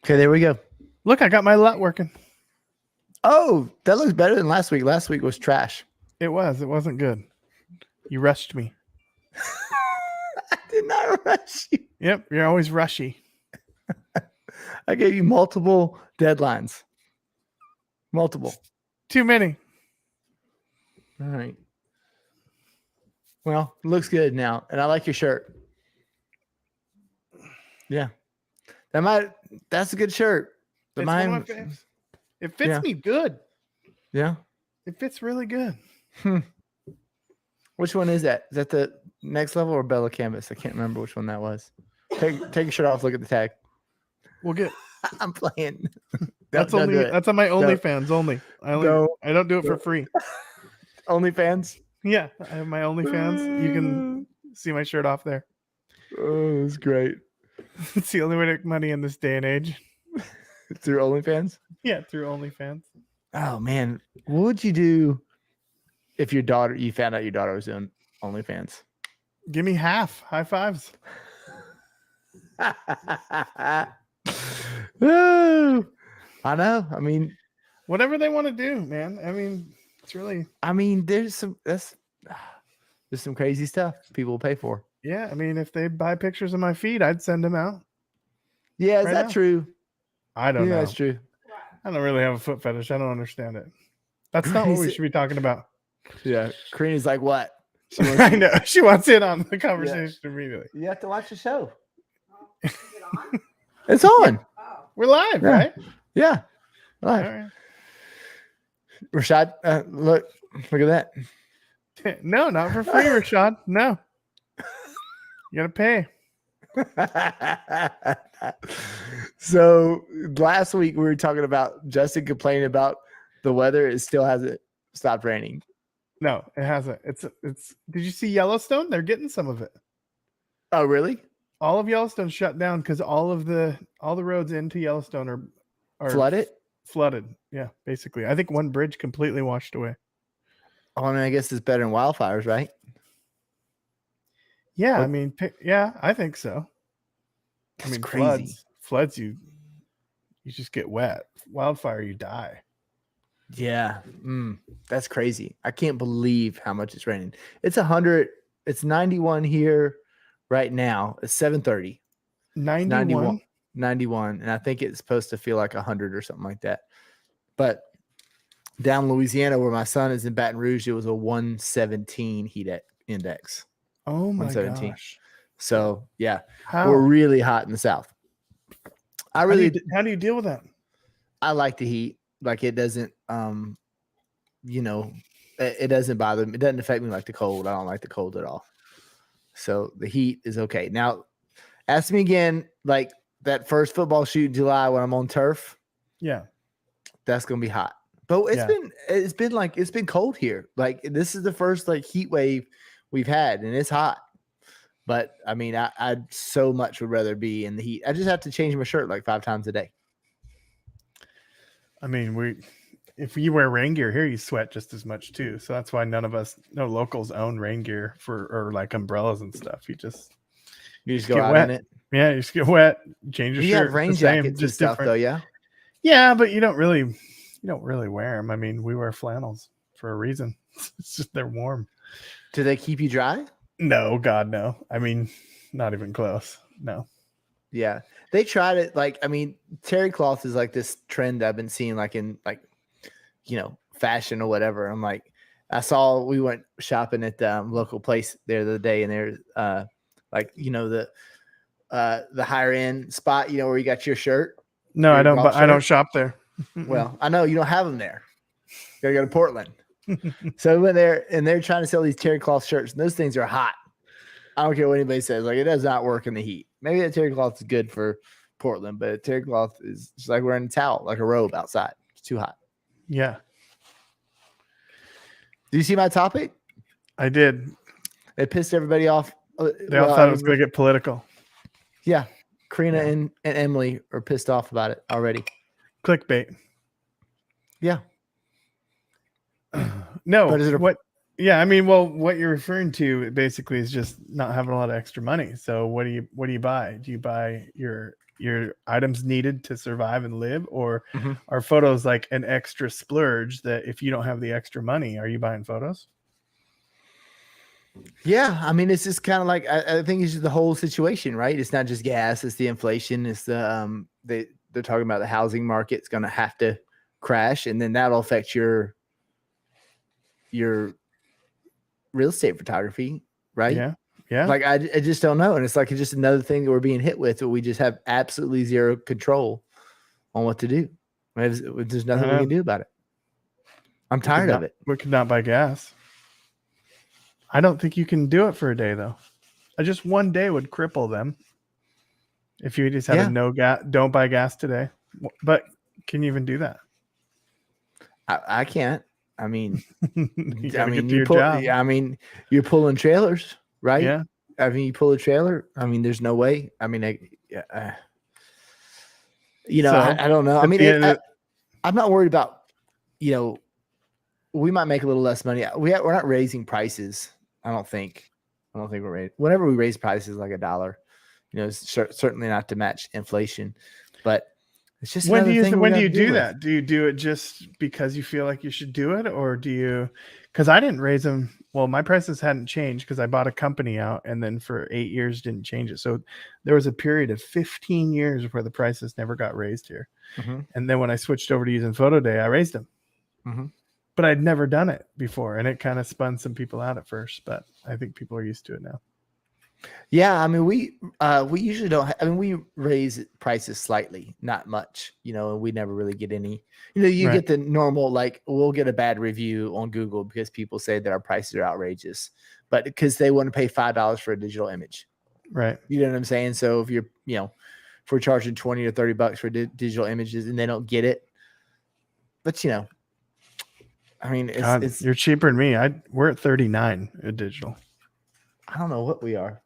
Okay, there we go. Look, I got my LUT working. Oh, that looks better than last week. Last week was trash. It wasn't good. You rushed me. I did not rush you. Yep, you're always rushy. I gave you multiple deadlines. Multiple. Too many. All right. Well, it looks good now, and I like your shirt. Yeah, that's a good shirt. It's one of my favorites. It fits me good. Yeah, it fits really good. Which one is that? Is that the Next Level or Bella Canvas? I can't remember which one that was. Take your shirt off. Look at the tag. We'll get. I'm playing. That's on my OnlyFans only. I don't do it for free. OnlyFans? Yeah, I have my OnlyFans. You can see my shirt off there. Oh, it's great. It's the only way to make money in this day and age. Through OnlyFans? Yeah, through OnlyFans. Oh man, what would you do if you found out your daughter was doing OnlyFans? Give me half. High fives. Woo! I know. I mean, whatever they want to do, man. I mean, it's really. I mean, there's some crazy stuff people will pay for. Yeah, I mean, if they buy pictures of my feet, I'd send them out. Yeah, is that true? I don't know. That's true. I don't really have a foot fetish. I don't understand it. That's not what we should be talking about. Yeah, Karina's like, what? I know. She wants in on the conversation immediately. You have to watch the show. Is it on? It's on. Oh. We're live, right? Yeah. Live. All right. Rashad, look at that. No, not for free, Rashad. No. You gotta pay. So last week we were talking about Justin complaining about the weather. It still hasn't stopped raining. No, it hasn't. It's. Did you see Yellowstone? They're getting some of it. Oh, really? All of Yellowstone shut down because all the roads into Yellowstone are flooded. Flooded. Yeah, basically. I think one bridge completely washed away. Oh, I mean, I guess it's better than wildfires, right? Yeah, I mean, I think so. That's crazy. Floods, you just get wet. Wildfire, you die. Yeah, that's crazy. I can't believe how much it's raining. It's 100. It's 91 here right now. It's 7:30. 91, and I think it's supposed to feel like 100 or something like that. But down Louisiana, where my son is in Baton Rouge, it was a 117 heat index. Oh my gosh! So yeah, we're really hot in the South. How do you deal with that? I like the heat. Like it doesn't, it doesn't bother me. It doesn't affect me like the cold. I don't like the cold at all. So the heat is okay. Now, ask me again, like that first football shoot in July when I'm on turf. Yeah, that's gonna be hot. But it's been cold here. Like this is the first like heat wave we've had, and it's hot. But I mean, I so much would rather be in the heat. I just have to change my shirt like 5 times a day. I mean, if you wear rain gear here, you sweat just as much too. So that's why no locals own rain gear or like umbrellas and stuff. You just go out in it. Yeah, you just get wet. Change your shirt. You have rain jackets and stuff though, yeah. Yeah, but you don't really wear them. I mean, we wear flannels for a reason. It's just they're warm. Do they keep you dry? No, God, no. I mean, not even close. No. Yeah, they tried it. Like, I mean, terry cloth is like this trend I've been seeing, like in fashion or whatever. I'm like, we went shopping at the local place there the other day, and there's the higher end spot, where you got your shirt. No, I don't. I don't shop there. Well, I know you don't have them there. You gotta go to Portland. So we went there, and they're trying to sell these terry cloth shirts, and those things are hot. I don't care what anybody says. Like, it does not work in the heat. Maybe that terry cloth is good for Portland, but terry cloth is just like wearing a towel, like a robe outside. It's too hot. Yeah. Do you see my topic? I did. It pissed everybody off. They all thought it was going to get political. Yeah. Karina and Emily are pissed off about it already. Clickbait. Yeah. No. But yeah, I mean, well, what you're referring to basically is just not having a lot of extra money. So what do you buy? Do you buy your your items needed to survive and live, or Mhm. are photos like an extra splurge that if you don't have the extra money, are you buying photos? Yeah, I mean, it's just kind of like I think it's just the whole situation, right? It's not just gas; it's the inflation. It's they're talking about the housing market's going to have to crash, and then that'll affect your real estate photography, right? Yeah. Yeah. Like I just don't know, and it's like it's just another thing that we're being hit with, but we just have absolutely zero control on what to do. There's nothing we can do about it. I'm tired of it. We could not buy gas. I don't think you can do it for a day though. Just one day would cripple them. If you just had Yeah. a no gas, don't buy gas today. But can you even do that? I can't. I mean, You gotta get to you your pull. job. I mean, you're pulling trailers, right? Yeah. I mean, you pull a trailer. I mean, there's no way. I mean, you know, So, I don't know. I at mean, the end of I'm not worried about, you know, we might make a little less money. We're not raising prices. I don't think we're raising. Whenever we raise prices like $1, you know, it's certainly not to match inflation, but it's just when do you do do that? Do you do it just because you feel like you should do it, or do you? Because I didn't raise them. Well, my prices hadn't changed because I bought a company out, and then for 8 years didn't change it. So there was a period of 15 years where the prices never got raised here. Mm-hmm. And then when I switched over to using Photo Day, I raised them. Mm-hmm. But I'd never done it before, and it kind of spun some people out at first. But I think people are used to it now. Yeah, I mean, we usually don't. I mean, we raise prices slightly, not much, you know, and we never really get any. You know, you Right. get the normal, like we'll get a bad review on Google because people say that our prices are outrageous, but because they want to pay $5 for a digital image, Right. you know what I'm saying? So if you're, you know, if we're charging $20 or $30 for digital images and they don't get it, but you know, I mean, it's you're cheaper than me. We're at 39 at digital. I don't know what we are.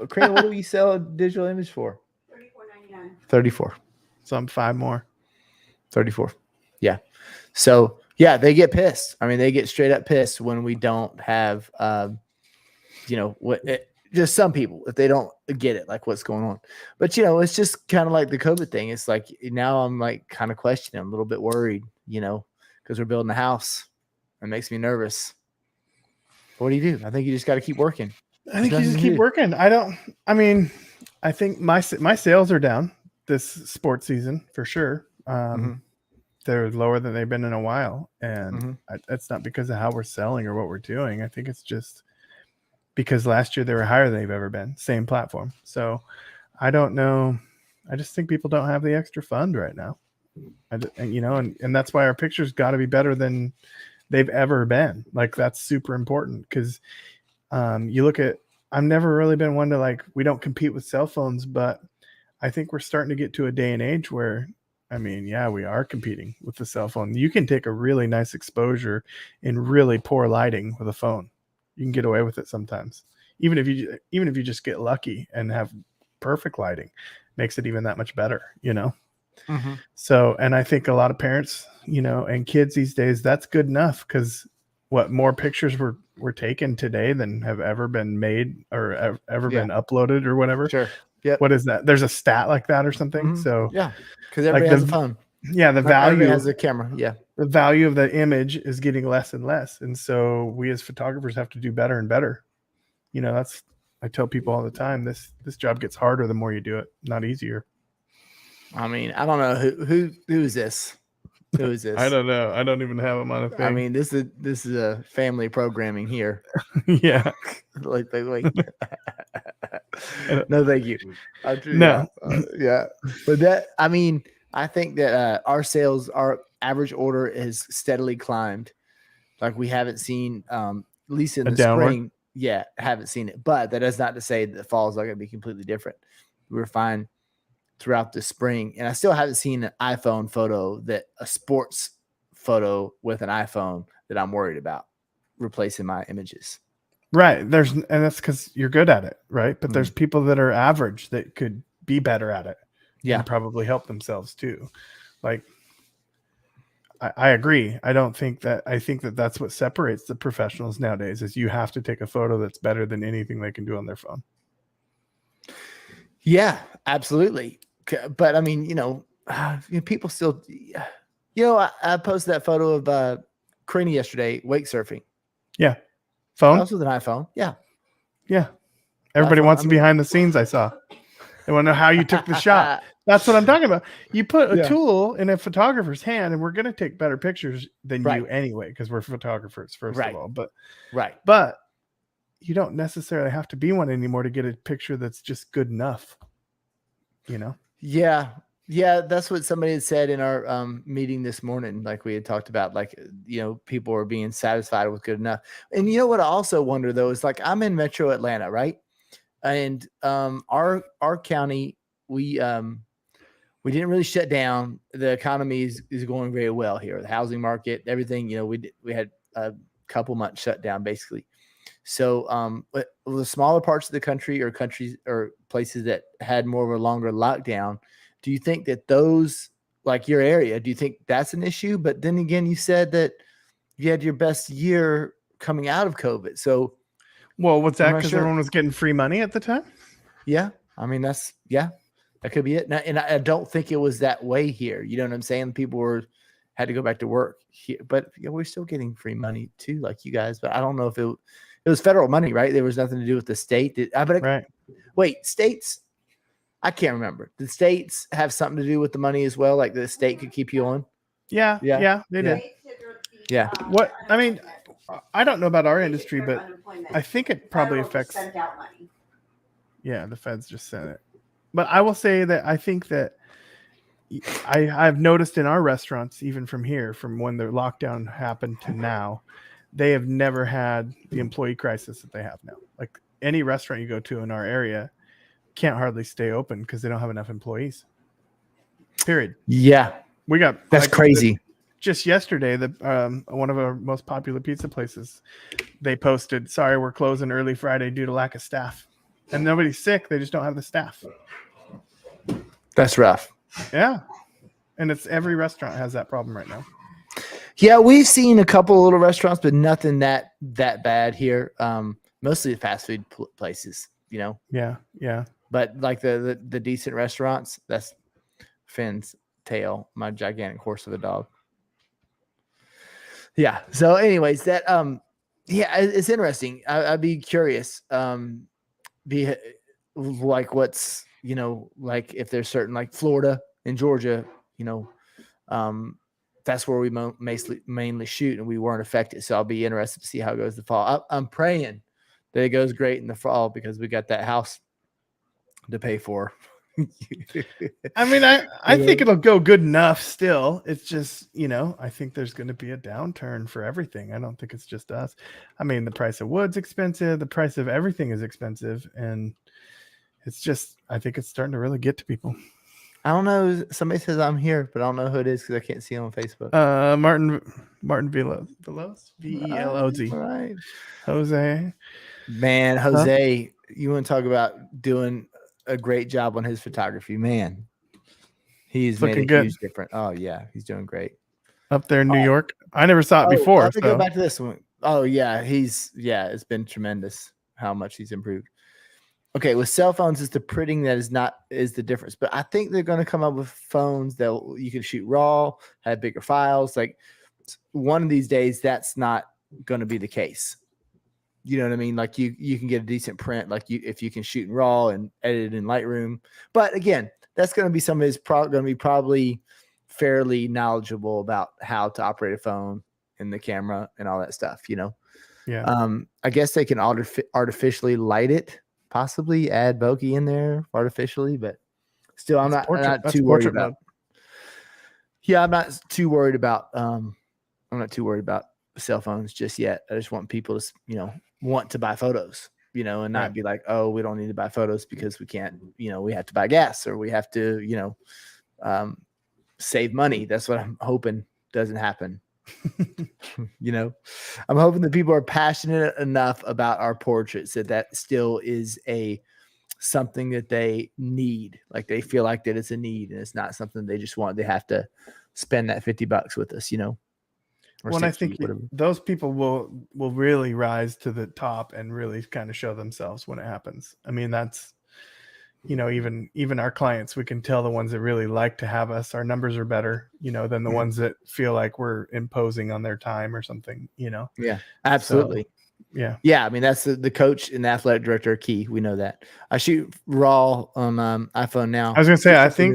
Crane, what do we sell a digital image for? $34.99. 34. So I'm 5 more. 34. Yeah. So yeah, they get pissed. I mean, they get straight up pissed when we don't have, you know, just some people, if they don't get it, like what's going on. But, you know, it's just kind of like the COVID thing. It's like now I'm like kind of questioning, I'm a little bit worried, you know, because we're building a house. It makes me nervous. What do you do? I think you just got to keep working. I think you just keep working. I think my sales are down this sports season for sure. They're lower than they've been in a while. And that's not because of how we're selling or what we're doing. I think it's just because last year they were higher than they've ever been, same platform. So I don't know. I just think people don't have the extra fund right now. You know, and that's why our pictures got to be better than they've ever been. Like that's super important because you look at, I've never really been one to like, we don't compete with cell phones, but I think we're starting to get to a day and age where, I mean, yeah, we are competing with the cell phone. You can take a really nice exposure in really poor lighting with a phone. You can get away with it sometimes. Even if you just get lucky and have perfect lighting, makes it even that much better, you know? So, and I think a lot of parents, you know, and kids these days, that's good enough because more pictures were taken today than have ever been made or ever been uploaded or whatever. Sure. Yeah. What is that? There's a stat like that or something. So yeah, because everybody has a phone. Yeah, the value has a camera. Yeah, the value of the image is getting less and less, and so we as photographers have to do better and better. You know, I tell people all the time. This job g's harder the more you do it, not easier. I mean, I don't know who is this. Who is this? I don't know. I don't even have them on a thing. I mean, this is a family programming here. Yeah. like. No, thank you. No. Yeah, but I mean, I think that our average order has steadily climbed. Like we haven't seen, at least in the spring. Yeah, haven't seen it. But that is not to say that the fall is not going to be completely different. We're fine throughout the spring, and I still haven't seen an iPhone photo a sports photo with an iPhone that I'm worried about replacing my images. Right. And that's because you're good at it, right? But there's people that are average that could be better at it. Yeah. And probably help themselves too. Like I agree. I think that that's what separates the professionals nowadays is you have to take a photo that's better than anything they can do on their phone. Yeah, absolutely. But I mean, people still, I posted that photo of Creaney yesterday, wake surfing. Yeah. That Phone? was with an iPhone. Yeah. Yeah. Everybody iPhone, wants to behind the scenes, I saw. They want to know how you took the shot. That's what I'm talking about. You put a Yeah. tool in a photographer's hand, and we're going to take better pictures than Right. you anyway, because we're photographers, first Right. of all. But Right. you don't necessarily have to be one anymore to get a picture that's just good enough. Yeah. Yeah. That's what somebody had said in our meeting this morning. Like we had talked about, like, people are being satisfied with good enough. And you know what I also wonder though, is like, I'm in Metro Atlanta, right? And our county, we didn't really shut down. The economy is going very well here. The housing market, everything, we had a couple months shut down basically. So but the smaller parts of the country or countries or places that had more of a longer lockdown, do you think that those, like your area, do you think that's an issue? But then again, you said that you had your best year coming out of COVID. So well, what's that? I'm not Because sure. everyone was getting free money at the time? Yeah. I mean, that could be it. Now, and I don't think it was that way here. You know what I'm saying? People had to go back to work here, but we're still getting free money too, like you guys. But I don't know if it was federal money, right? There was nothing to do with the state. Right. Wait, states? I can't remember. Did states have something to do with the money as well? Like the state could keep you on? Yeah, they did. Yeah. What I mean, I don't know about our industry, but I think it probably affects. Yeah, the feds just sent it. But I will say that I think that I've noticed in our restaurants, even from here, from when the lockdown happened to now, they have never had the employee crisis that they have now. Like any restaurant you go to in our area can't hardly stay open because they don't have enough employees. Period. Yeah. We got that's crazy. Just yesterday, one of our most popular pizza places, they posted, "Sorry, we're closing early Friday due to lack of staff." And nobody's sick; they just don't have the staff. That's rough. Yeah, and it's every restaurant has that problem right now. Yeah, we've seen a couple of little restaurants, but nothing that bad here. Mostly the fast food places, Yeah. But like the decent restaurants, that's Finn's tail, my gigantic horse of a dog. Yeah. So, anyways, that it's interesting. I'd be curious. Be like what's like if there's certain like Florida and Georgia, that's where we mainly shoot, and we weren't affected. So I'll be interested to see how it goes the fall. I'm praying that it goes great in the fall because we got that house to pay for. I mean, I think it'll go good enough still. It's just, I think there's going to be a downturn for everything. I don't think it's just us. I mean, the price of wood's expensive. The price of everything is expensive. And it's just, I think it's starting to really get to people. I don't know. Somebody says I'm here, but I don't know who it is because I can't see him on Facebook. Martin Veloz. Veloz. Right. Jose. Man, Jose, you want to talk about doing a great job on his photography, man. He's made a huge difference. Oh yeah, he's doing great up there in New York. I never saw it before. I have to go back to this one. Oh yeah, it's been tremendous how much he's improved. Okay, with cell phones, it's the printing that is the difference. But I think they're going to come up with phones that you can shoot RAW, have bigger files. Like one of these days, that's not going to be the case. You know what I mean? Like you can get a decent print, like if you can shoot in RAW and edit in Lightroom. But again, that's going to be somebody who's going to be probably fairly knowledgeable about how to operate a phone and the camera and all that stuff. Yeah. I guess they can artificially light it. Possibly add bokeh in there artificially, but still, I'm not too worried about. Yeah, I'm not too worried about. I'm not too worried about cell phones just yet. I just want people to, want to buy photos, and not be like, oh, we don't need to buy photos because we can't, we have to buy gas or we have to, save money. That's what I'm hoping doesn't happen. I'm hoping that people are passionate enough about our portraits that still is something that they need. Like they feel like that it's a need and it's not something they just want. They have to spend that $50 with us, Well, and I think those people will really rise to the top and really kind of show themselves when it happens. I mean, that's, even our clients, we can tell the ones that really like to have us, our numbers are better, than the ones that feel like we're imposing on their time or something, Yeah, absolutely. So, yeah. Yeah. I mean, that's the coach and the athletic director are key. We know that. I shoot RAW on iPhone now. I was going to say, I That's the new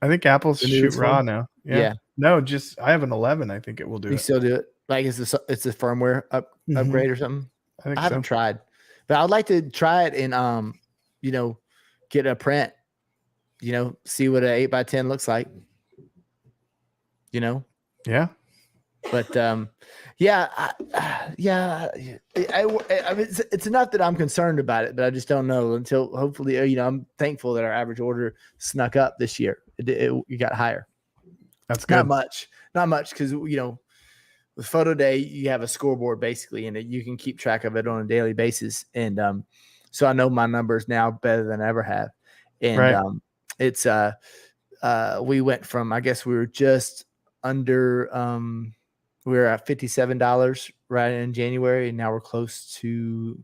think one. Apple's The shoot newest RAW one? now. Yeah. No, just I have an 11. I think it will do You it. still do it? Like, it's a firmware upgrade or something? I think I haven't so. tried, but I'd like to try it and get a print, see what an 8x10 looks like. Yeah. But yeah, I mean, it's enough that I'm concerned about it, but I just don't know until hopefully, I'm thankful that our average order snuck up this year. It got higher. That's good. Not much, because with Photo Day you have a scoreboard basically, and you can keep track of it on a daily basis. And so I know my numbers now better than I ever have. And Right. It's we went from, I guess we were just under we were at $57 right in January, and now we're close to,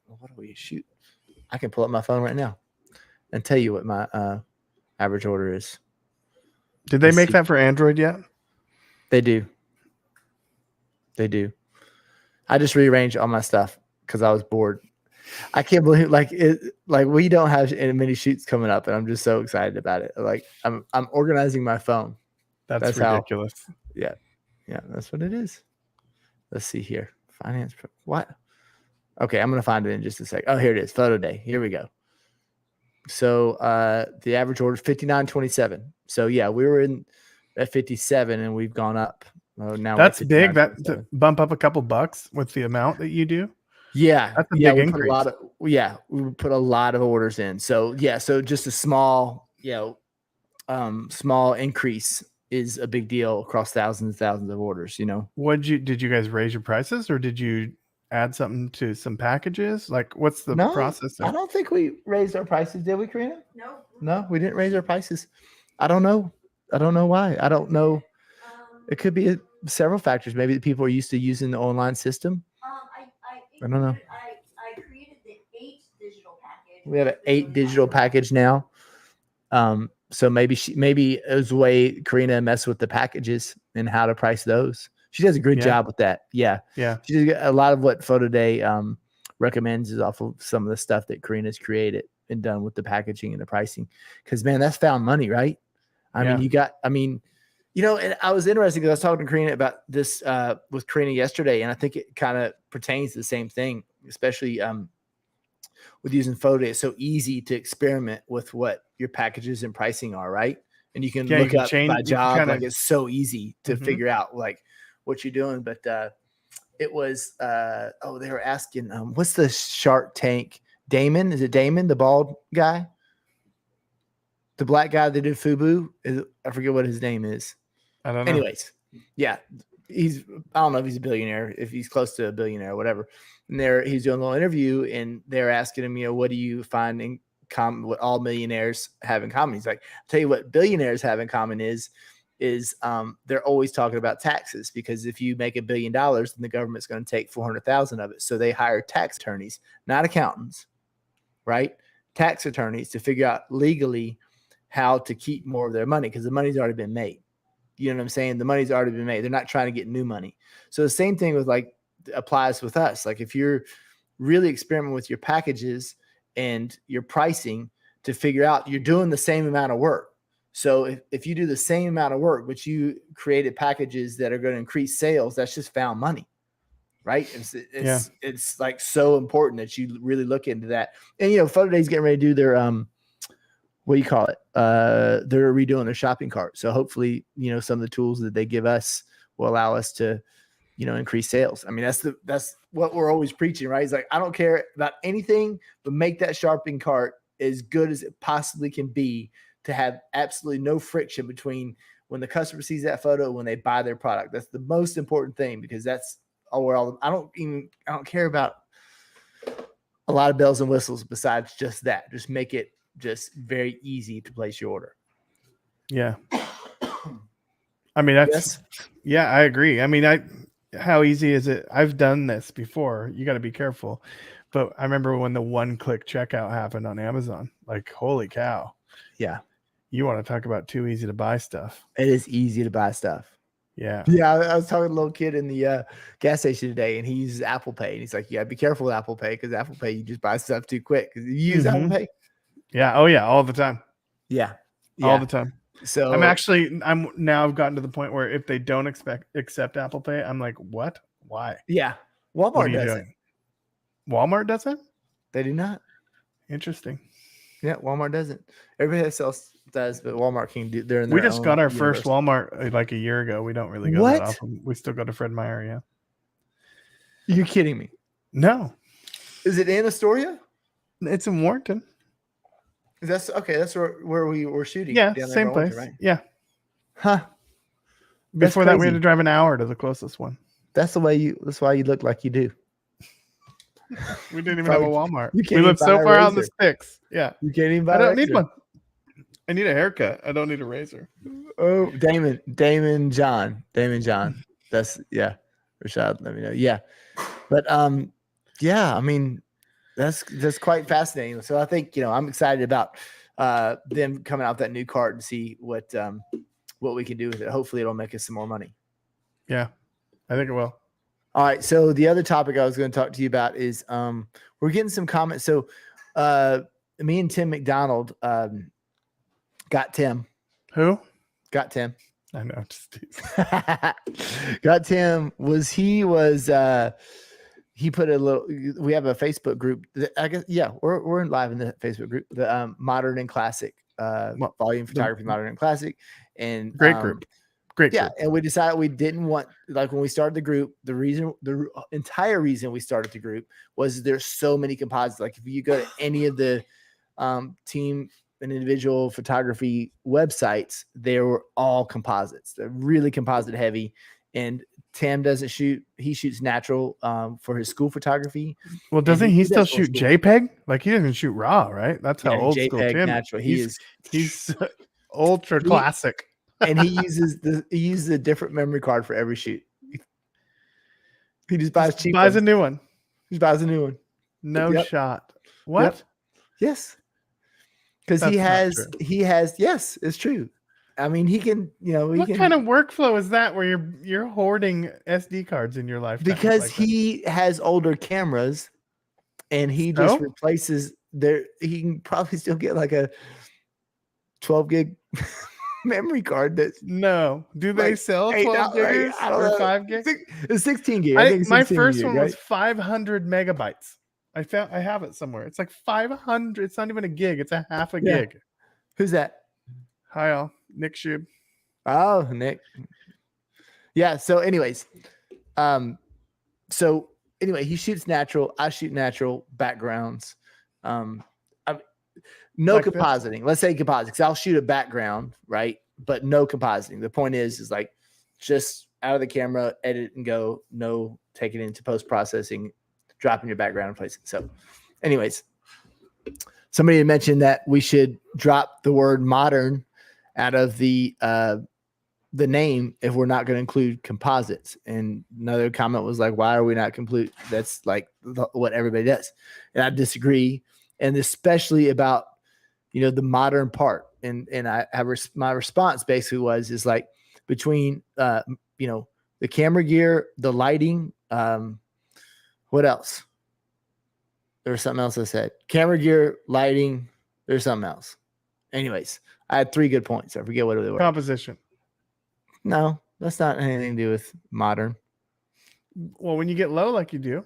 what do we shoot? I can pull up my phone right now and tell you what my average order is. Did they make that for Android yet? They do. I just rearranged all my stuff because I was bored. I can't believe we don't have many shoots coming up, and I'm just so excited about it. Like I'm organizing my phone. That's ridiculous. Yeah, that's what it is. Let's see here. Finance. What? Okay, I'm gonna find it in just a sec. Oh, here it is. Photo Day. Here we go. So the average order is $59.27. So yeah, we were at 57, and we've gone up. Now that's big. That to bump up a couple bucks with the amount that you do. Yeah, that's a big increase. We put a lot of orders in. So yeah, so just a small, small increase is a big deal across thousands and thousands of orders. Did you guys raise your prices, or did you add something to some packages? Like, what's the process there? I don't think we raised our prices, did we, Karina? No, we didn't raise our prices. I don't know why. I don't know. It could be several factors. Maybe the people are used to using the online system. I don't know. I created the 8 digital package. We have an 8 digital package now. So maybe it was the way Karina messed with the packages and how to price those. She does a great job with that. Yeah. She does a lot of what Photo Day recommends is off of some of the stuff that Karina's created and done with the packaging and the pricing. Because man, that's found money, right? And I was interested because I was talking to Karina about this with Karina yesterday, and I think it kind of pertains to the same thing, especially with using Photo Day. It's so easy to experiment with what your packages and pricing are, right? And you can look up by job. Like, it's so easy to figure out like what you're doing. But it was they were asking what's the Shark Tank Damon? Is it Damon, the bald guy? The black guy that did Fubu? I forget what his name is. I don't know. Anyways, yeah, I don't know if he's a billionaire, if he's close to a billionaire or whatever. And he's doing a little interview, and they're asking him, what do you find in common, what all millionaires have in common? He's like, I'll tell you what billionaires have in common is they're always talking about taxes, because if you make $1 billion, then the government's going to take 400,000 of it. So they hire tax attorneys, not accountants, right? Tax attorneys to figure out legally how to keep more of their money, because the money's already been made. You know what I'm saying? The money's already been made. They're not trying to get new money. So the same thing applies with us. Like, if you're really experimenting with your packages and your pricing to figure out, you're doing the same amount of work. So if you do the same amount of work, but you created packages that are going to increase sales, that's just found money, right? It's like so important that you really look into that. And, Photo Day's getting ready to do their, what do you call it? They're redoing their shopping cart. So hopefully, some of the tools that they give us will allow us to, increase sales. I mean, that's what we're always preaching, right? It's like, I don't care about anything, but make that shopping cart as good as it possibly can be, to have absolutely no friction between when the customer sees that photo and when they buy their product. That's the most important thing, because that's I don't care about a lot of bells and whistles besides just that. Just make it just very easy to place your order. Yeah. I mean, I agree. I mean, how easy is it? I've done this before. You got to be careful. But I remember when the one-click checkout happened on Amazon. Like, holy cow. Yeah. You want to talk about too easy to buy stuff. It is easy to buy stuff. Yeah. Yeah. I was talking to a little kid in the gas station today, and he uses Apple Pay. And he's like, yeah, be careful with Apple Pay, because Apple Pay, you just buy stuff too quick. Because you use Apple Pay. Yeah. Oh, yeah. All the time. Yeah. All the time. So I've gotten to the point where if they don't accept Apple Pay, I'm like, what? Why? Yeah. What are Walmart you doesn't. doing? Walmart doesn't? They do not. Interesting. Yeah, Walmart doesn't. Everybody else does, but Walmart can do. They're in We their just own got our universe. first Walmart like a year ago. We don't really go What? that often. We still go to Fred Meyer. Yeah. You're kidding me? No, Is it in Astoria? it's in Warrenton. That's okay. That's where we were shooting. Yeah, down there same in place. Warrenton, right? Yeah. Huh. That's Before that, we had crazy. to drive an hour to the closest one. That's the way you. That's why you look like you do. We didn't even have a Probably- Walmart. you We can't live even so buy a far out in the razor. sticks. Yeah. You can't even buy. I don't a need razor. one. I need a haircut. I don't need a razor. Oh, Damon John. That's Rashad, let me know. Yeah. But yeah, I mean, that's quite fascinating. So I think, I'm excited about them coming out with that new cart and see what we can do with it. Hopefully it'll make us some more money. Yeah, I think it will. All right. So the other topic I was going to talk to you about is we're getting some comments. So me and Tim McDonald got Tim. Who? Got Tim. I know. Just Got Tim. He put a little. We have a Facebook group. I guess we're live in the Facebook group. The Modern and Classic volume photography, Modern and Classic, and great group. Great. Yeah, group. and we decided we didn't want, like, when we started the group, the entire reason we started the group was there's so many composites. Like, if you go to any of the team and individual photography websites, they were all composites. They're really composite heavy. And Tim doesn't shoot; he shoots natural for his school photography. Well, doesn't he he does still school. shoot JPEG? Like, he doesn't shoot RAW, right? That's how old school JPEG Tim. natural. He's ultra classic. And he uses a different memory card for every shoot. He just buys cheap. Buys a ones. new one. He buys a new one. No Yep. shot. What? Yep. Yes. Because That's he not has. Yes, it's true. I mean, he can. What kind of workflow is that where you're hoarding SD cards in your lifetime? Because like that? he has older cameras, and he just replaces their. He can probably still get like a 12 gig memory card. That's No. Do they like sell $8, 12 giggers I don't or know. 5 gig? It's 16 gig. I think it's My 16 first gig, one right? was 500 megabytes. I have it somewhere. It's like 500. It's not even a gig. It's a half a Yeah. gig. Who's that? Hi, all. Nick Shube. Oh, Nick. Yeah. So, anyways, he shoots natural. I shoot natural backgrounds. No Like this? compositing. Let's say compositing. 'Cause I'll shoot a background, right? But no compositing. The point is like just out of the camera, edit and go. No, take it into post processing, dropping your background and place it. So, anyways, somebody had mentioned that we should drop the word modern out of the name if we're not going to include composites. And another comment was like, why are we not complete? That's like what everybody does. And I disagree. And especially about, the modern part. And I have my response basically is like between, the camera gear, the lighting, what else? There was something else I said. Camera gear, lighting, there's something else. Anyways, I had 3 good points. I forget what they were. Composition. No, that's not anything to do with modern. Well, when you get low like you do.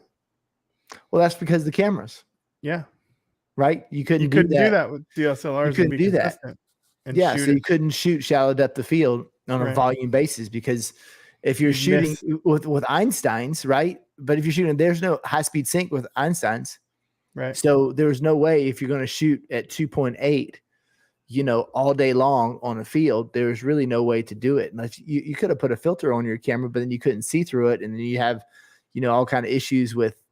Well, that's because the cameras, Yeah. right? You couldn't, You couldn't do that with DSLRs. You couldn't do that. Yeah, so you couldn't shoot shallow depth of field on a Right. volume basis, because if you're You'd shooting miss. with Einsteins, right? But if you're shooting, there's no high speed sync with Einsteins. Right. So there's no way, if you're going to shoot at 2.8, all day long on a field, there's really no way to do it. Unless you could have put a filter on your camera, but then you couldn't see through it. And then you have, all kind of issues with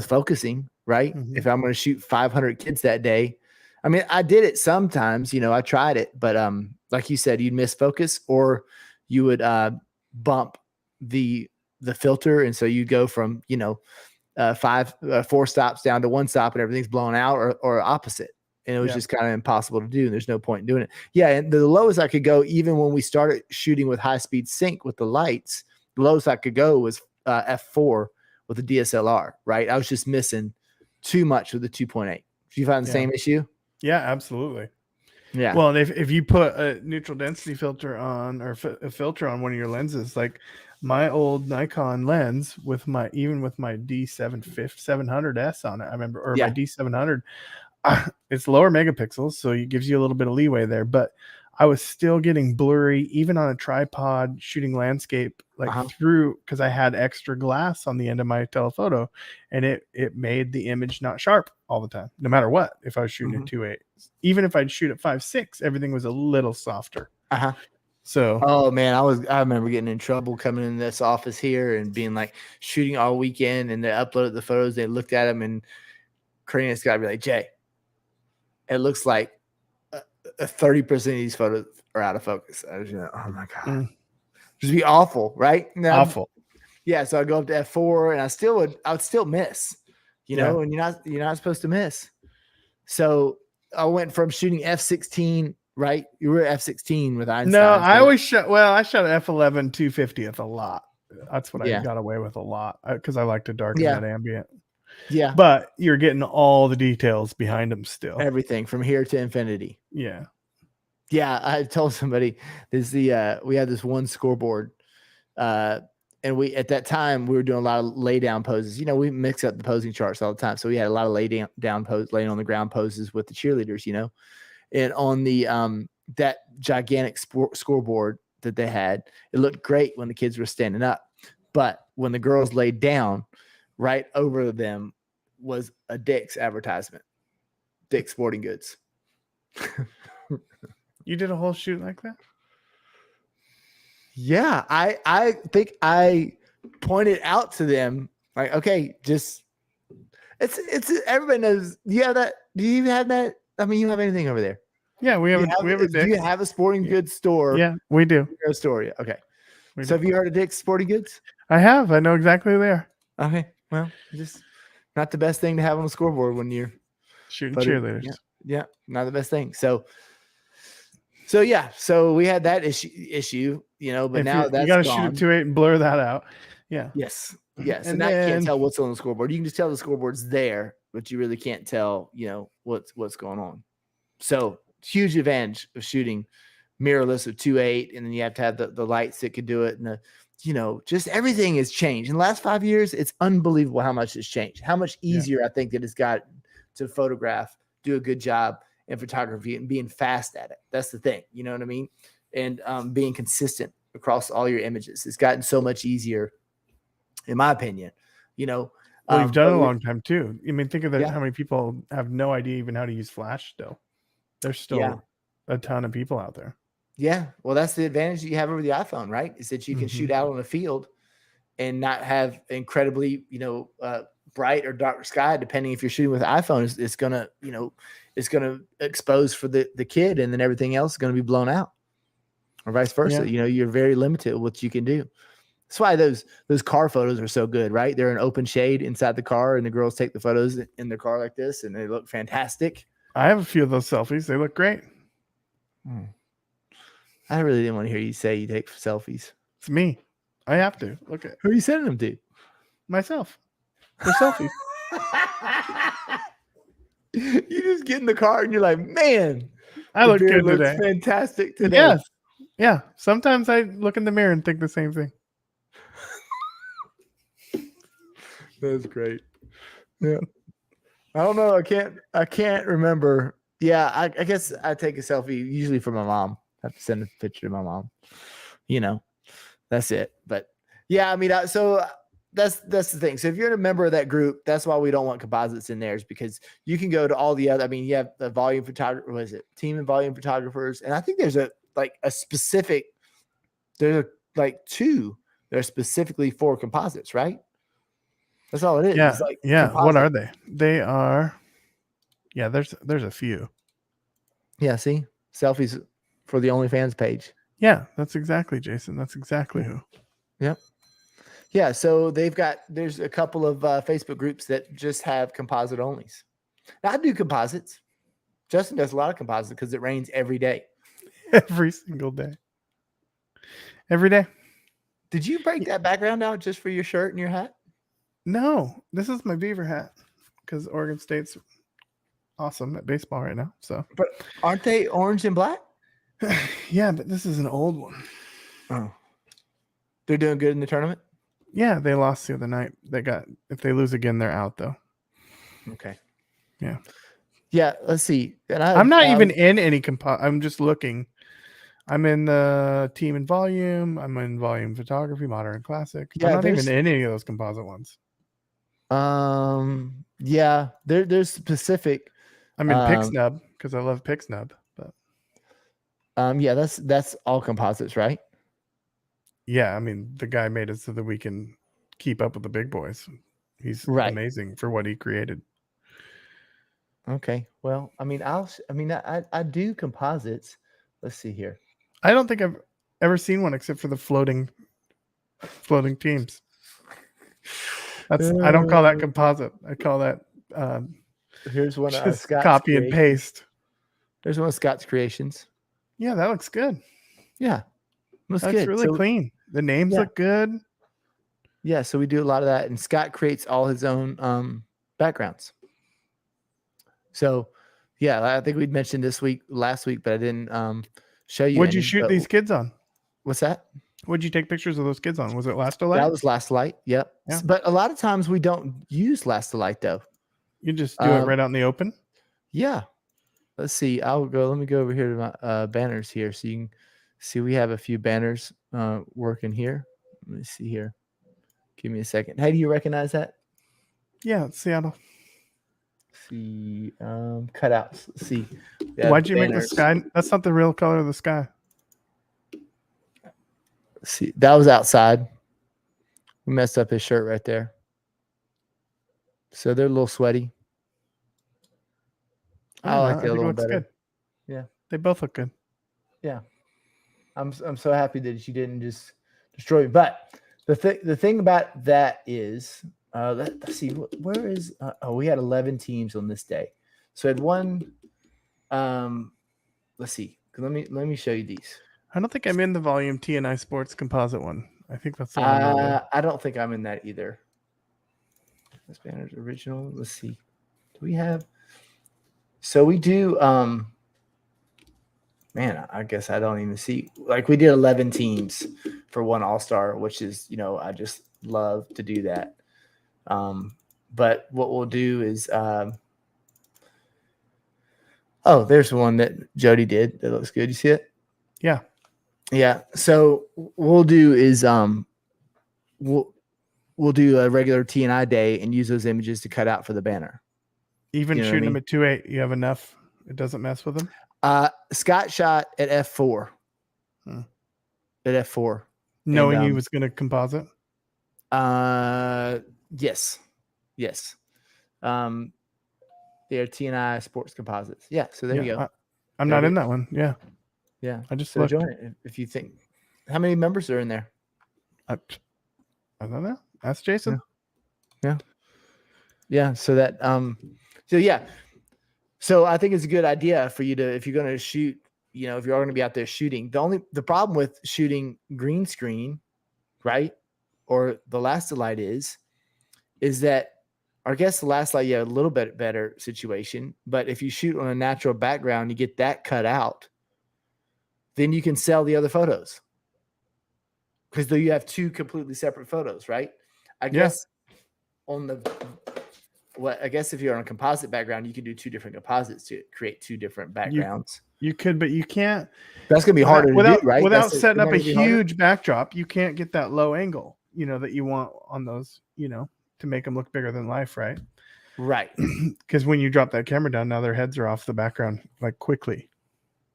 focusing, right? Mhm. If I'm going to shoot 500 kids that day, I mean, I did it sometimes, I tried it, but like you said, you'd miss focus, or you would bump the filter. And so you'd go from, 4 stops down to 1 stop and everything's blown out, or opposite. And it was Yeah. just kind of impossible to do. And there's no point in doing it. Yeah. And the lowest I could go, even when we started shooting with high speed sync with the lights, the lowest I could go was f4 with a DSLR, right? I was just missing too much with the 2.8. Do you find the same issue? Yeah, absolutely. Yeah. Well, and if you put a neutral density filter on or a filter on one of your lenses, like my old Nikon lens with my D700S on it, I remember, or my D700, it's lower megapixels, so it gives you a little bit of leeway there. But I was still getting blurry, even on a tripod shooting landscape, like through, because I had extra glass on the end of my telephoto, and it made the image not sharp all the time, no matter what. If I was shooting at 2.8, even if I'd shoot at 5.6, everything was a little softer. So, oh man, I remember getting in trouble coming in this office here and being like shooting all weekend, and they uploaded the photos. They looked at them, and Karina's got to be like, Jay, it looks like 30% of these photos are out of focus. I was like, oh my God, just be awful, right? Now, awful. Yeah. So I go up to f4, and I would still miss, you know, and you're not supposed to miss. So I went from shooting f16. Right, you were at f16 with Einstein. No, I always shot. Well, I shot at f11 250th a lot. That's what I got away with a lot because I like to darken that ambient. Yeah, but you're getting all the details behind them still. Everything from here to infinity. Yeah. I told somebody this. We had this one scoreboard, and we at that time we were doing a lot of lay down poses. You know, we mix up the posing charts all the time, so we had a lot of laying on the ground poses with the cheerleaders. You know. And on the that gigantic scoreboard that they had, it looked great when the kids were standing up. But when the girls laid down, right over them was a Dick's advertisement. Dick's Sporting Goods. You did a whole shoot like that? Yeah. I think I pointed out to them, like, okay, just it's everybody knows. Do you have that? Do you even have that? I mean, you don't have anything over there. Yeah, we have a Dick's. Do you have a sporting goods store? Yeah, we do. A store. Yeah. Okay. So have you heard of Dick's Sporting Goods? I have. I know exactly who they are. Okay. Well, just not the best thing to have on a scoreboard when you're shooting cheerleaders. Yeah, not the best thing. So yeah. So we had that issue, you know, but now that's you got to shoot at 2.8 and blur that out. Yeah. Yes. And now you can't tell what's on the scoreboard. You can just tell the scoreboard's there, but you really can't tell, you know, what's going on. So huge advantage of shooting mirrorless of 2.8, and then you have to have the lights that could do it, and you know, just everything has changed in the last 5 years. It's unbelievable how much has changed, how much easier I think that it's got to photograph, do a good job in photography, and being fast at it. That's the thing, you know what I mean? And being consistent across all your images. It's gotten so much easier, in my opinion. You know, well, you've done it a long time too. I mean, think of how many people have no idea even how to use Flash still. There's still a ton of people out there. Yeah. Well, that's the advantage that you have over the iPhone, right? Is that you can shoot out on the field and not have incredibly, you know, bright or dark sky, depending if you're shooting with an iPhone. It's going to, you know, it's going to expose for the kid, and then everything else is going to be blown out, or vice versa. You know, you're very limited with what you can do. That's why those car photos are so good, right? They're in open shade inside the car, and the girls take the photos in their car like this, and they look fantastic. I have a few of those selfies. They look great. I really didn't want to hear you say you take selfies. It's me. I have to. Look at who are you sending them to? Myself. For selfies. You just get in the car and you're like, man, I look good today. Fantastic today. Yes. Yeah. Sometimes I look in the mirror and think the same thing. That's great. Yeah. I don't know. I can't remember. Yeah, I guess I take a selfie usually for my mom. I have to send a picture to my mom. You know, that's it. But yeah, I mean, so that's the thing. So if you're a member of that group, that's why we don't want composites in there, is because you can go to all the other. I mean, you have the volume photographer. What is it? Team and volume photographers, and I think there's two that are specifically for composites, right? That's all it is. Yeah. It's like composite. What are they? They are. Yeah, there's a few. Yeah, see? Selfies for the OnlyFans page. Yeah, that's exactly, Jason. That's exactly who. Yep. Yeah, so there's a couple of Facebook groups that just have composite onlys. Now, I do composites. Justin does a lot of composites because it rains every day. Every single day. Every day. Did you break that background out just for your shirt and your hat? No, this is my Beaver hat because Oregon State's awesome at baseball right now. So, But aren't they orange and black? yeah, but this is an old one. Oh, they're doing good in the tournament. Yeah, they lost the other night. If they lose again, they're out though. Okay. Yeah. Yeah. Let's see. And I'm not even in any I'm just looking. I'm in the team and volume. I'm in volume photography, modern and classic. Yeah, I'm not even there's- in any of those composite ones. Yeah, there's specific. I'm in PixNub because I love PixNub. But yeah, that's all composites, right? yeah, I mean the guy made it so that we can keep up with the big boys. He's Right. amazing for what he created. Okay. Well, I mean, I do composites. Let's see here. I don't think I've ever seen one except for the floating teams. I don't call that composite. I call that Here's one of just Scott's copy and creations. paste. There's one of Scott's creations. Yeah, that looks good. Yeah, looks That's good. really So- clean. The names Yeah. look good. Yeah, so we do a lot of that, and Scott creates all his own backgrounds. So, yeah, I think we'd mentioned last week, but I didn't show you. What'd you any, shoot but- these kids on? What's that? What'd you take pictures of those kids on? Was it Last Light? That was Last Light. Yep. Yeah. But a lot of times we don't use Last Light though. You just do it Um, right out in the open? Yeah. Let's see. Let me go over here to my banners here so you can see we have a few banners working here. Let me see here. Give me a second. How do you recognize that? Yeah, it's Seattle. See cutouts. Let's see. We have Why'd you make the banners. sky? That's not the real color of the sky. Let's see, that was outside. We messed up his shirt right there. So they're a little sweaty. I don't know. like the think other it one looks better. good. Yeah. They both look good. I'm so happy that you didn't just destroy me. But the thing about that is, let's see, where is? We had 11 teams on this day, so I had one. Let's see. Let me show you these. I don't think I'm in the volume T&I Sports composite one. I think that's the one. I'm in. I don't think I'm in that either. This banner's original. Let's see. Do we have? So we do. Man, I guess I don't even see. Like we did 11 teams for one All-Star, which is, I just love to do that. But what we'll do is, there's one that Jody did that looks good. You see it? Yeah. Yeah. So we'll do is we'll do a regular T&I day and use those images to cut out for the banner. Even You know what I shooting them mean? at 2.8, you have enough. It doesn't mess with them. Scott shot at f4. Hmm. At f4. Knowing he And, was going to composite. Yes. They're T&I Sports Composites. Yeah. So there you go. I'm not in that one. Yeah. Yeah. I just So looked. join it if you think. How many members are in there? I don't know. Ask Jason. Yeah. So that so yeah. So I think it's a good idea for you to, if you're going to shoot, if you're going to be out there shooting, the problem with shooting green screen, right? Or the Last Light is that, I guess the Last Light, you have a little bit better situation, but if you shoot on a natural background, you get that cut out, then you can sell the other photos. Because though you have two completely separate photos, right? I guess I guess if you're on a composite background, you can do two different composites to create two different backgrounds. You could, but you can't. That's going to be harder to do, right? Without That's setting up a gonna be harder. huge backdrop, you can't get that low angle, that you want on those, to make them look bigger than life, right? Right. Because when you drop that camera down, now their heads are off the background like quickly.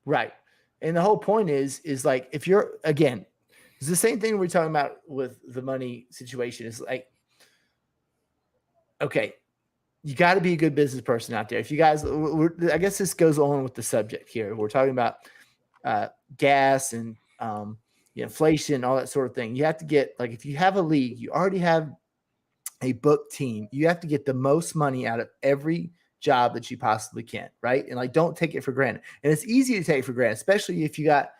Right. And the whole point is like, if you're, again, it's the same thing we're talking about with the money situation. It's like, okay, you got to be a good business person out there. If you guys, I guess this goes on with the subject here. We're talking about gas and inflation, all that sort of thing. You have to get, like, if you have a league, you already have a booked team. You have to get the most money out of every job that you possibly can, right? And like, don't take it for granted. And it's easy to take for granted, especially if you got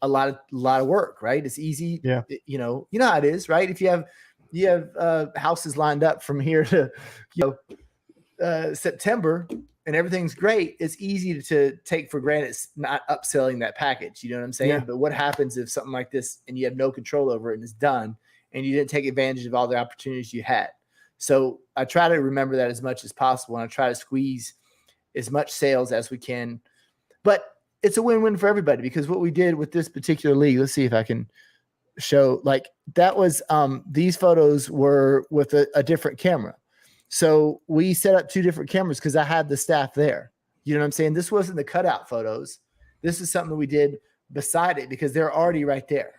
a lot of work, right? It's easy. Yeah. You know how it is, right? If you have houses lined up from here to, September and everything's great, it's easy to take for granted it's not upselling that package. You know what I'm saying? Yeah. But what happens if something like this and you have no control over it and it's done and you didn't take advantage of all the opportunities you had? So I try to remember that as much as possible, and I try to squeeze as much sales as we can. But it's a win-win for everybody, because what we did with this particular league, let's see if I can show, like, that was these photos were with a different camera. So we set up 2 different cameras because I had the staff there. You know what I'm saying? This wasn't the cutout photos. This is something we did beside it because they're already right there.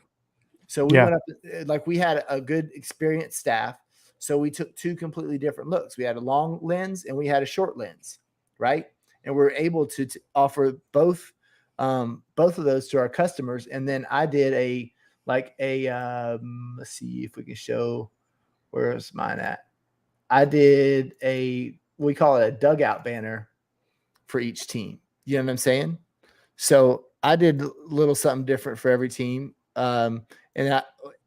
So we went up, like, we had a good experienced staff. So we took 2 completely different looks. We had a long lens and we had a short lens, right? And we're able to offer both of those to our customers. And then I did let's see if we can show, where's mine at? I did we call it a dugout banner for each team. You know what I'm saying? So I did a little something different for every team. And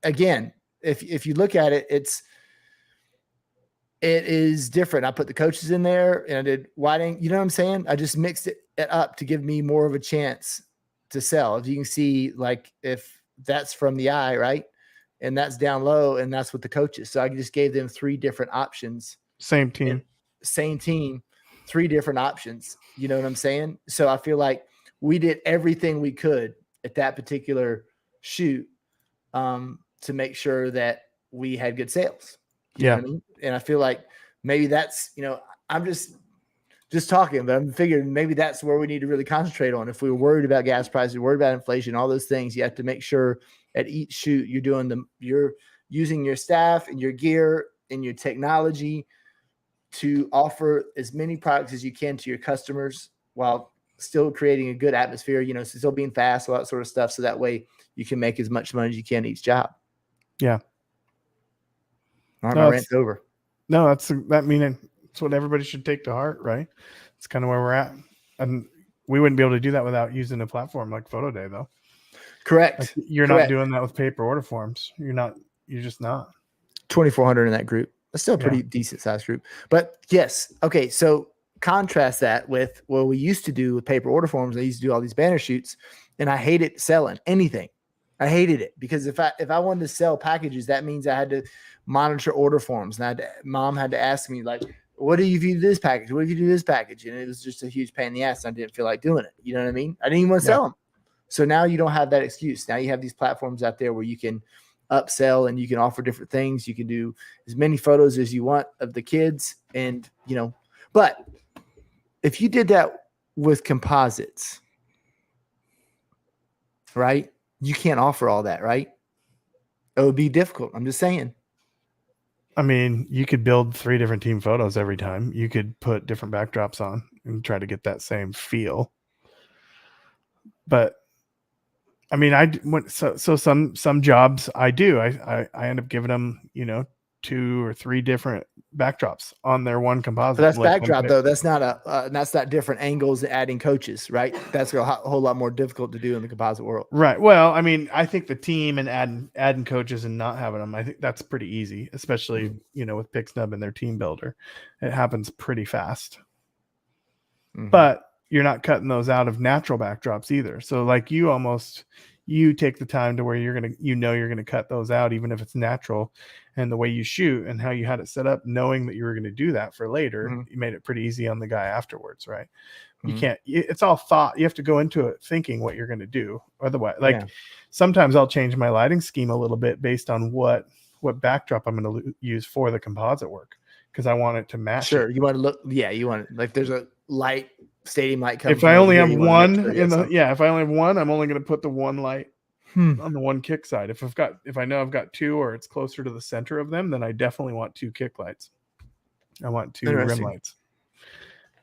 again, if you look at it, it is different. I put the coaches in there and I did whiting. You know what I'm saying? I just mixed it up to give me more of a chance to sell. If you can see, like, if that's from the eye, right? And that's down low, and that's with the coaches. So I just gave them 3 different options. Same team, 3 different options. You know what I'm saying? So I feel like we did everything we could at that particular shoot to make sure that we had good sales. You know what I mean? And I feel like maybe that's, I'm just talking, but I'm figuring maybe that's where we need to really concentrate on. If we were worried about gas prices, worried about inflation, all those things, you have to make sure at each shoot you're using your staff and your gear and your technology to offer as many products as you can to your customers while still creating a good atmosphere, still being fast, all that sort of stuff. So that way you can make as much money as you can each job. Yeah. All right, my rant's over. No, that's what everybody should take to heart, right? It's kind of where we're at. And we wouldn't be able to do that without using a platform like Photo Day, though. Correct. Like, you're not doing that with paper order forms. You're just not. 2,400 in that group. That's still a pretty decent sized group. But yes. Okay. So contrast that with what we used to do with paper order forms. I used to do all these banner shoots, and I hated selling anything. I hated it because if I wanted to sell packages, that means I had to monitor order forms, and mom had to ask me, like, what do you do this package? What if you do this package? And it was just a huge pain in the ass. And I didn't feel like doing it. You know what I mean? I didn't even want to sell them. So now you don't have that excuse. Now you have these platforms out there where you can upsell and you can offer different things. You can do as many photos as you want of the kids, and but if you did that with composites, right? You can't offer all that, right? It would be difficult. I'm just saying. I mean, you could build 3 different team photos every time. You could put different backdrops on and try to get that same feel. But I mean, so some jobs I do. I end up giving them, 2 or 3 different backdrops on their one composite. But that's backdrop though. That's not different angles and adding coaches, right? That's a whole lot more difficult to do in the composite world. Right. Well, I mean, I think the team and adding coaches and not having them, I think that's pretty easy, especially, with PixNub and their team builder. It happens pretty fast. Mm-hmm. But you're not cutting those out of natural backdrops either. So like you take the time to where you're going to cut those out, even if it's natural, and the way you shoot and how you had it set up, knowing that you were going to do that for later, you made it pretty easy on the guy afterwards. Right. You can't, it's all thought. You have to go into it thinking what you're going to do. Otherwise, sometimes I'll change my lighting scheme a little bit based on what backdrop I'm going to use for the composite work. Cause I want it to match. Sure. You want to look, you want to, like, there's a light stadium light coming. If I only have one if I only have one, I'm only going to put the one light on the one kick side. If I know I've got 2 or it's closer to the center of them, then I definitely want 2 kick lights. I want 2 rim lights.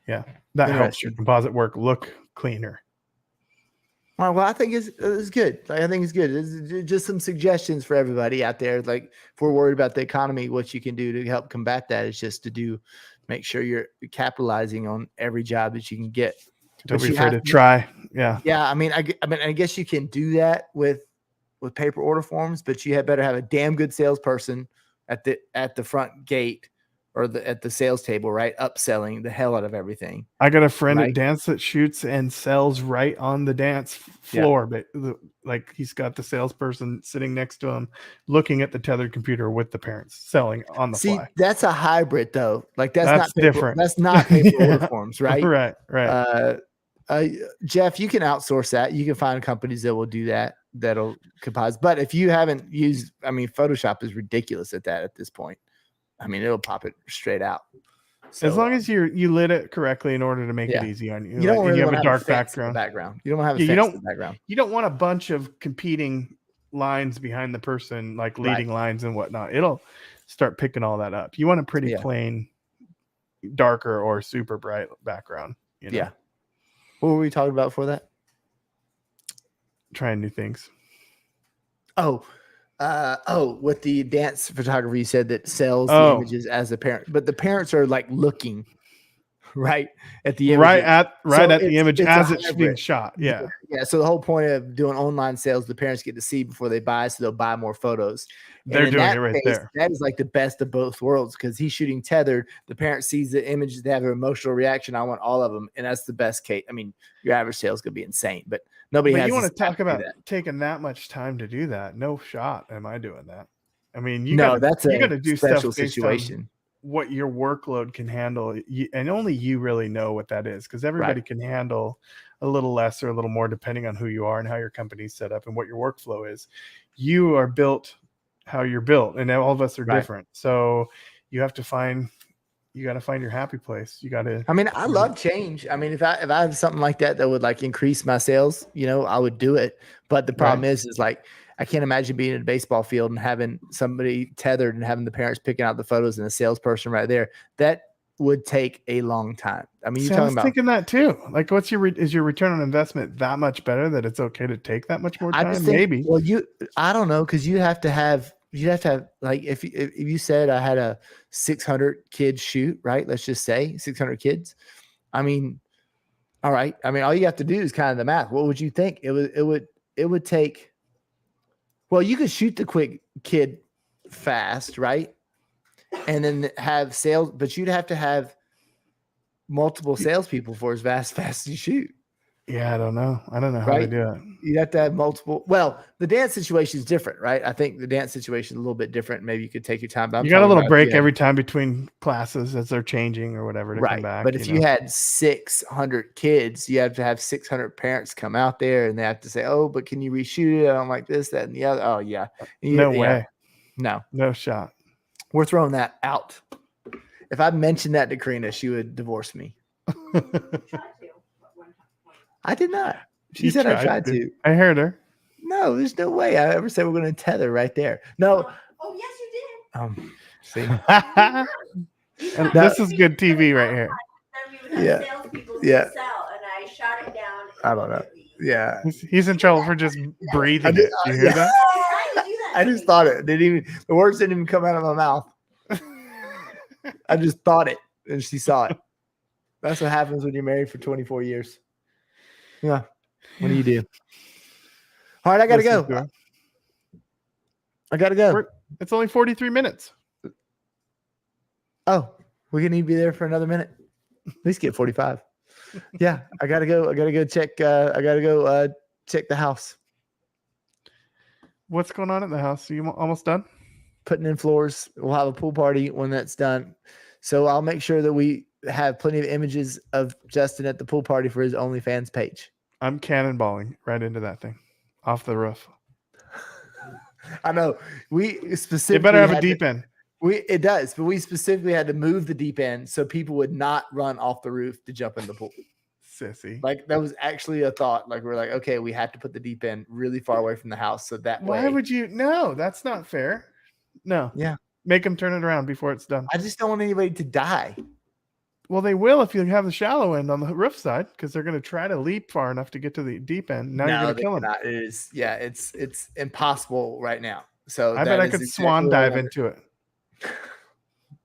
Yeah. That helps your composite work look cleaner. All right, well, I think it's good. I think it's good. It's just some suggestions for everybody out there. Like, if we're worried about the economy, what you can do to help combat that is just to do make sure you're capitalizing on every job that you can get. Don't But be you afraid have to try. Yeah. Yeah, I mean, I guess you can do that with paper order forms, but you had better have a damn good salesperson at the front gate or at the sales table, right? Upselling the hell out of everything. I got a friend Right. at dance that shoots and sells right on the dance floor, but like he's got the salesperson sitting next to him, looking at the tethered computer with the parents, selling on the See, fly. that's a hybrid though. Like that's That's not paper, different. That's not paper Yeah. order forms, right? Right. Jeff, you can outsource that. You can find companies that will do that. That'll compose. But if you haven't used, I mean, Photoshop is ridiculous at this point. I mean, it'll pop it straight out. So, as long as you lit it correctly in order to make it easy on you. You don't really you have want a to have dark a fence in the background. You don't want to have a fence in the background. You don't want a bunch of competing lines behind the person, like leading lines and whatnot. It'll start picking all that up. You want a pretty plain, darker or super bright background. You know? Yeah. What were we talking about before that? Trying new things. With the dance photography, you said that sells the images as a parent, but the parents are like looking right at the image, at the image as it's being shot. Yeah. So the whole point of doing online sales, the parents get to see before they buy, so they'll buy more photos. They're doing it right there. That is like the best of both worlds because he's shooting tethered. The parent sees the images, they have an emotional reaction. I want all of them, and that's the best case. I mean, your average sales could be insane, but nobody has. You want to talk about taking that much time to do that? No shot. Am I doing that? I mean, you got to do special stuff situation. What your workload can handle, and only you really know what that is, because everybody can handle a little less or a little more depending on who you are and how your company's set up and what your workflow is. You are built how you're built, and all of us are different. So you got to find your happy place. You got to. I mean, I love change. I mean, if I have something like that would like increase my sales, I would do it. But the problem is like I can't imagine being in a baseball field and having somebody tethered and having the parents picking out the photos and a salesperson right there. That would take a long time. I mean, I was thinking that too. Like, is your return on investment that much better that it's okay to take that much more time? Maybe. Well, I don't know, because you'd have to have like if you said I had a 600 kids shoot, right? Let's just say 600 kids. I mean, all right. I mean, all you have to do is kind of the math. What would you think? It would take. Well, you could shoot the quick kid fast, right? And then have sales, but you'd have to have multiple salespeople for as fast as you shoot. Yeah, I don't know how to do it. You'd have to have multiple. Well, the dance situation is different, right? I think the dance situation is a little bit different. Maybe you could take your time. But you got a little break every time between classes as they're changing or whatever to come back. But if you had 600 kids, you have to have 600 parents come out there, and they have to say, "Oh, but can you reshoot it? I don't like this, that, and the other." Oh yeah, no way, no shot. We're throwing that out. If I mentioned that to Karina, she would divorce me. I did not. She said I tried to. I heard her. No, there's no way I ever said we're going to tether right there. No. Oh, yes, you did. See. And this is good TV right here. Yeah. Yeah. And I shot it down. I don't know. Yeah. He's in trouble for just breathing it. You hear that? I just thought it. The words didn't even come out of my mouth. I just thought it, and she saw it. That's what happens when you're married for 24 years. Yeah. What do you do? All right, I gotta go. I gotta go. It's only 43 minutes. Oh, we're gonna need to be there for another minute. At least get 45. Yeah, I gotta go. I gotta go check. Check the house. What's going on at the house? Are you almost done? Putting in floors. We'll have a pool party when that's done. So I'll make sure that we have plenty of images of Justin at the pool party for his OnlyFans page. I'm cannonballing right into that thing off the roof. I know. We specifically. It better have a deep end. It does, but we specifically had to move the deep end so people would not run off the roof to jump in the pool. Sissy. Like that was actually a thought. Like we're like, okay, we had to put the deep end really far away from the house so that way. Why would you? No, that's not fair. No. Yeah. Make them turn it around before it's done. I just don't want anybody to die. Well, they will if you have the shallow end on the roof side, because they're going to try to leap far enough to get to the deep end. Now you're going to kill them. It's impossible right now. So I bet I could swan dive into it.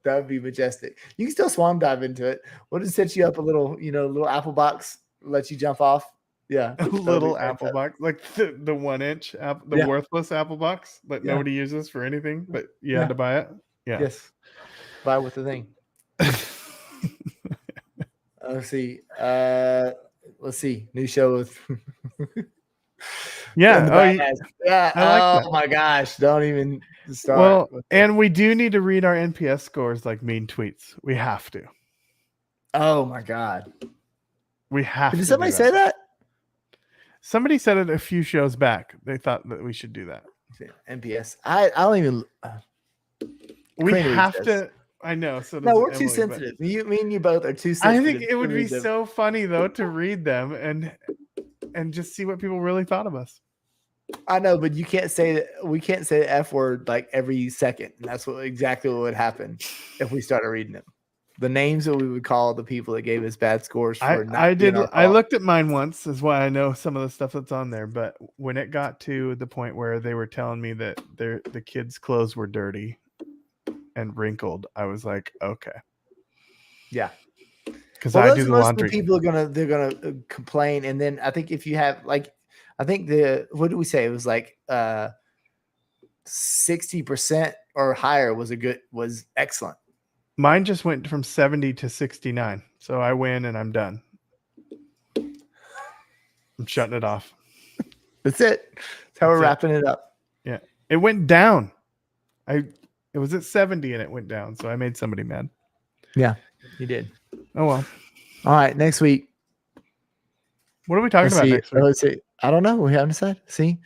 That would be majestic. You can still swan dive into it. We'll just set you up a little, little apple box, let you jump off. Yeah. A little apple box, like the 1 inch, the worthless apple box that nobody uses for anything, but you had to buy it. Yeah. Yes. Buy with the thing. Let's see. New show with. Yeah. Oh, yeah. I like that. My gosh. Don't even start. Well, and we do need to read our NPS scores like mean tweets. We have to. Oh my God. We have to. Did somebody say that? Somebody said it a few shows back. They thought that we should do that. NPS. I don't even. We have to. I know. So no, we're too sensitive. Me and you both are too sensitive. I think it would be so funny though to read them and just see what people really thought of us. I know, but you can't say that. We can't say the F word like every second. And that's exactly what would happen if we started reading them. The names that we would call the people that gave us bad scores. I looked at mine once, is why I know some of the stuff that's on there. But when it got to the point where they were telling me that the kids' clothes were dirty and wrinkled, I was like, okay, yeah, because I do the most laundry. Of the people they're gonna complain, and then I think if you have what did we say? It was like 60% or higher was excellent. Mine just went from 70 to 69. So I win and I'm done. I'm shutting it off. That's it. That's how we're wrapping it up. Yeah. It went down. It was at 70 and it went down. So I made somebody mad. Yeah, you did. Oh, well. All right. Next week. What are we talking about next week? Let's see. I don't know. We haven't decided. See?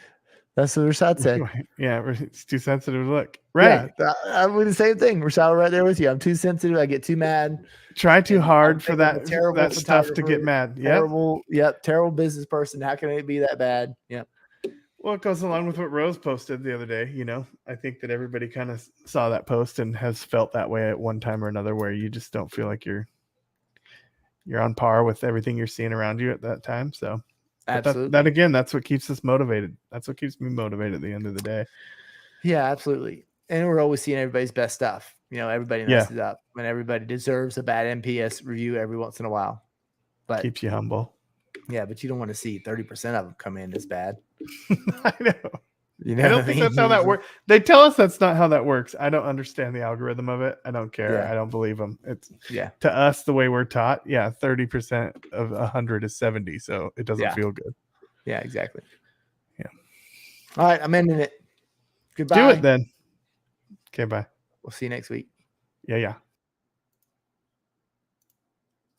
That's what Rashad said. Yeah, it's too sensitive to look. Right. Yeah, I'm doing the same thing. Rashad, right there with you. I'm too sensitive. I get too mad. Try too hard for that stuff to get mad. Terrible. Yep. Terrible business person. How can it be that bad? Yep. Well, it goes along with what Rose posted the other day. I think that everybody kind of saw that post and has felt that way at one time or another, where you just don't feel like you're on par with everything you're seeing around you at that time. So. Absolutely. That again, that's what keeps us motivated. That's what keeps me motivated at the end of the day. Yeah, absolutely. And we're always seeing everybody's best stuff. Everybody messes up, and everybody deserves a bad NPS review every once in a while. But keeps you humble. Yeah, but you don't want to see 30% of them come in as bad. I know. I don't think that's how that works. They tell us that's not how that works. I don't understand the algorithm of it. I don't care. I don't believe them. It's to us the way we're taught. 30% of 100 is 70, so it doesn't feel good. Yeah, exactly. Yeah. All right, I'm ending it. Goodbye. Do it then. Okay, bye. We'll see you next week. Yeah.